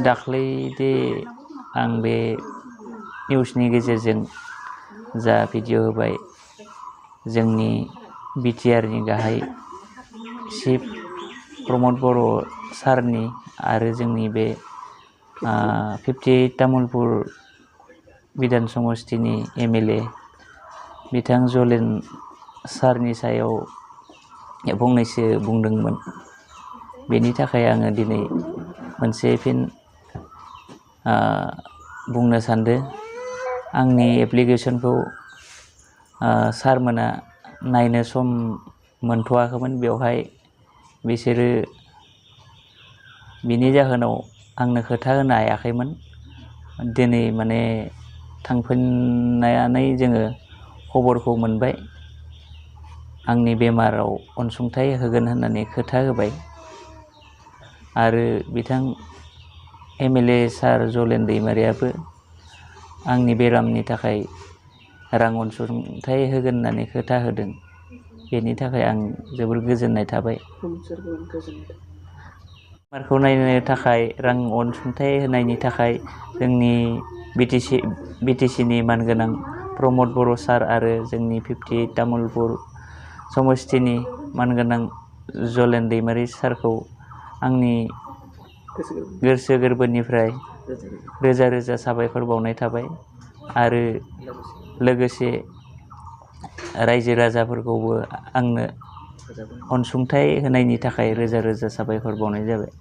दाख्लै दे आं बे निउसनि गेजेरजों जा भिडिअ होबाय जोंनि बिटिआरनि गाहाय चिफ प्रमद बर' सारनि आरो जोंनि बे 58 तामुलपुर बिधान समस्तिनि एमएलए बिथां जलेन सारनि सायाव फंनैसो बुंदोंमोन। बेनि थाखाय आङो दिनै मोनसे फिन बुंनो सानदों। आंनि एप्लिकेसनखौ सारमोना नायनो सम मोनथ'वाखैमोन। बेवहाय बिसोरो बिनि जाहोनाव आंनो खोथा होनो हायाखैमोन। दिनै माने थांफिननानै जोङो खबरखौ मोनबाय। आंनि बेमाराव अनसुंथाइ होगोन होननानै खोथा होबाय आरो बिथां एमएलए सार जलेन दैमारियाबो आंनि बेरामनि थाखाय रां अनसुंथाइ होगोन होननानै खोथा होदों। बेनि थाखाय आं जोबोर गोजोननाय थाबाय। बेमारखौ नायनो थाखाय रां अनसुंथाइ होनायनि थाखाय जोंनि बिटिसिनि मानगोनां प्रमद बर' सार आरो जोंनि 58 तामुलपुर समस्तिनि मानगोनां जलेन दैमारि सारखौ आंनि गोसो गोरबोनिफ्राय रोजा रोजा साबायखर बावनाय थाबाय आरो लोगोसे रायजो राजाफोरखौबो आंनो अनसुंथाइ होनायनि थाखाय रोजा रोजा साबायखर बावनाय जाबाय।